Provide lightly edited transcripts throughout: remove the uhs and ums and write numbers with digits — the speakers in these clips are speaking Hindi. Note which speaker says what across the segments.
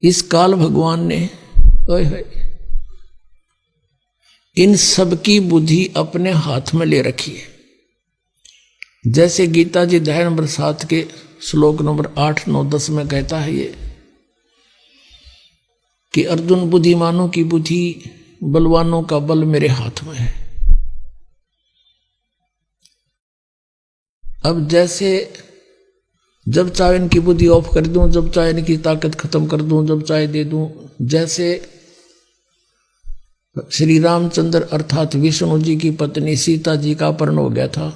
Speaker 1: इस काल भगवान ने ओए होए इन सबकी बुद्धि अपने हाथ में ले रखी है। जैसे गीता जी अध्याय नंबर 7 के श्लोक नंबर 8, 9, 10 में कहता है ये कि अर्जुन बुद्धिमानों की बुद्धि, बलवानों का बल मेरे हाथ में है। अब जैसे जब चाहे इनकी बुद्धि ऑफ कर दूं, जब चाहे इनकी ताकत खत्म कर दूं, जब चाहे दे दूं। जैसे श्री रामचंद्र अर्थात विष्णु जी की पत्नी सीता जी का अपहरण हो गया था,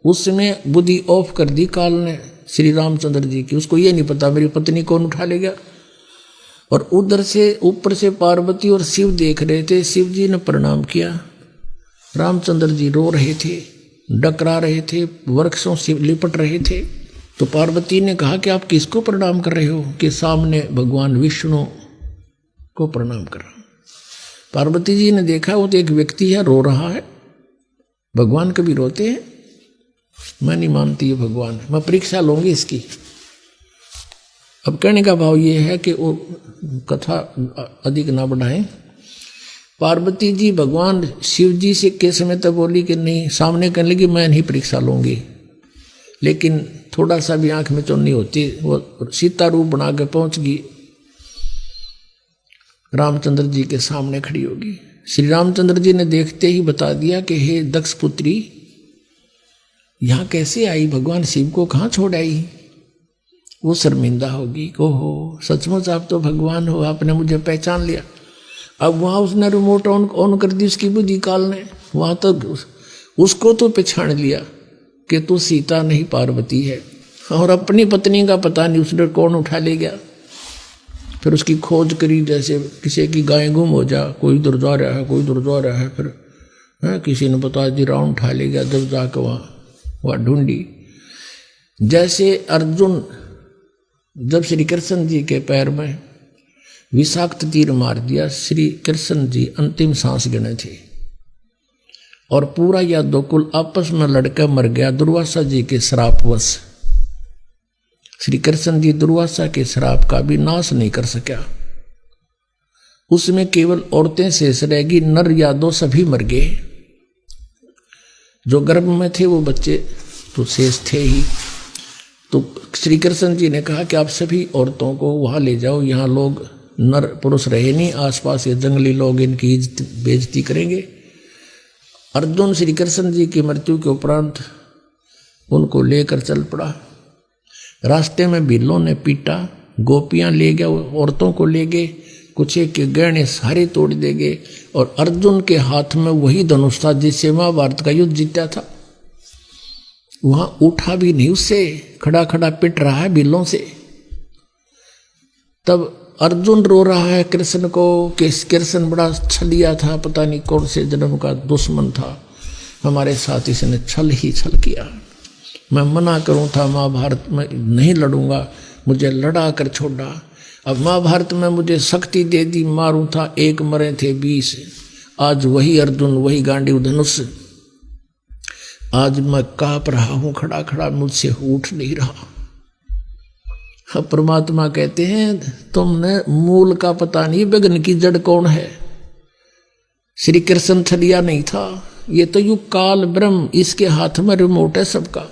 Speaker 1: उसने बुद्धि ऑफ कर दी काल ने श्री रामचंद्र जी की। उसको ये नहीं पता मेरी पत्नी कौन उठा ले गया। और उधर से ऊपर से पार्वती और शिव देख रहे थे। शिव जी ने प्रणाम किया, रामचंद्र जी रो रहे थे, डकरा रहे थे, वृक्षों से लिपट रहे थे। तो पार्वती ने कहा कि आप किसको प्रणाम कर रहे हो? कि सामने भगवान विष्णु को प्रणाम कर रहा हूं। पार्वती जी ने देखा वो तो एक व्यक्ति है, रो रहा है। भगवान कभी रोते हैं? मैं नहीं मानती है भगवान, मैं परीक्षा लूंगी इसकी। अब कहने का भाव ये है कि वो कथा अधिक ना बढ़ाएं। पार्वती जी भगवान शिव जी से के समय तक बोली कि नहीं, सामने कहने लगी मैं नहीं परीक्षा लूंगी। लेकिन थोड़ा सा भी आंख में चुन्नी होती, वो सीता रूप बना के पहुंच गई, रामचंद्र जी के सामने खड़ी होगी। श्री रामचंद्र जी ने देखते ही बता दिया कि हे दक्ष पुत्री, यहां कैसे आई? भगवान शिव को कहां छोड़ आई? वो शर्मिंदा होगी, ओहो सचमुच आप तो भगवान हो, आपने मुझे पहचान लिया। अब वहां उसने रिमोट ऑन कर दी उसकी बुद्धि काल ने। वहां तक उसको तो पहचान लिया कि तू सीता नहीं पार्वती है। और अपनी पत्नी का पता नहीं उसने कौन उठा ले गया। फिर उसकी खोज करी, जैसे किसी की गाय गुम हो जा, कोई उधर जा रहा है, कोई उधर जा रहा है। फिर किसी ने बता दी राउंड उठा ले गया, जब जाकर वहाँ ढूंढी। जैसे अर्जुन जब श्री कृष्ण जी के पैर में विषाक्त तीर मार दिया, श्री कृष्ण जी अंतिम सांस गिने थे और पूरा यादवकुल आपस में लड़कर मर गया दुर्वासा जी के श्रापवश। श्री कृष्ण जी दुर्वासा के श्राप का भी नाश नहीं कर सका। उसमें केवल औरतें शेष रहेगी, नर यादव सभी मर गए। जो गर्भ में थे वो बच्चे तो शेष थे ही। तो श्री कृष्ण जी ने कहा कि आप सभी औरतों को वहां ले जाओ, यहाँ लोग नर पुरुष रहे नहीं, आसपास ये जंगली लोग इनकी इज्जत बेइज्जती करेंगे। अर्जुन श्री कृष्ण जी की मृत्यु के उपरांत उनको लेकर चल पड़ा। रास्ते में बिल्लों ने पीटा, गोपियां ले गया, औरतों को ले गए, कुछ के गहने सारे तोड़ दे गए। और अर्जुन के हाथ में वही धनुष था जिससे महाभारत का युद्ध जीता था। वहां उठा भी नहीं, उससे खड़ा खड़ा पिट रहा है बिल्लों से। तब अर्जुन रो रहा है कृष्ण को कि कृष्ण बड़ा छलिया था, पता नहीं कौन से जन्म का दुश्मन था, हमारे साथ इसने छल ही छल किया। मैं मना करूं था महाभारत में नहीं लड़ूंगा, मुझे लड़ा कर छोड़ा। अब महाभारत में मुझे शक्ति दे दी, मारूं था 1 मरे थे 20। आज वही अर्जुन, वही गांडीव धनुष। आज मैं कांप रहा हूं खड़ा खड़ा, मुझसे उठ नहीं रहा। अब परमात्मा कहते हैं तुमने मूल का पता नहीं, विघ्न की जड़ कौन है? श्री कृष्ण छलिया नहीं था, ये तो यू काल ब्रह्म, इसके हाथ में रिमोट है सबका।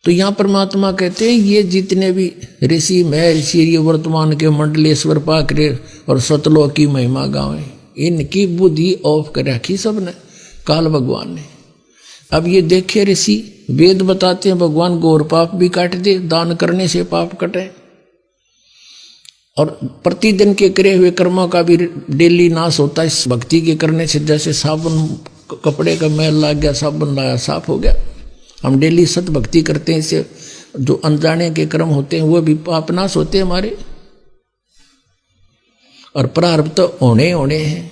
Speaker 1: तो यहां परमात्मा कहते हैं ये जितने भी ऋषि महर्षि, ये वर्तमान के मंडलेश्वर पाकरे और सतलोक की महिमा गावे, इनकी बुद्धि ऑफ कर रखी सबने काल भगवान ने। अब ये देखे ऋषि वेद बताते हैं भगवान गौर पाप भी काट दे, दान करने से पाप कटे। और प्रतिदिन के करे हुए कर्मों का भी डेली नाश होता है इस भक्ति के करने से। जैसे साबुन, कपड़े का मैल लग गया, साबुन लाया साफ हो गया। हम डेली सत भक्ति करते हैं, इससे जो अनजाने के कर्म होते हैं वो भी पाप नाश होते हैं हमारे। और प्रारब्ध तो होने हैं।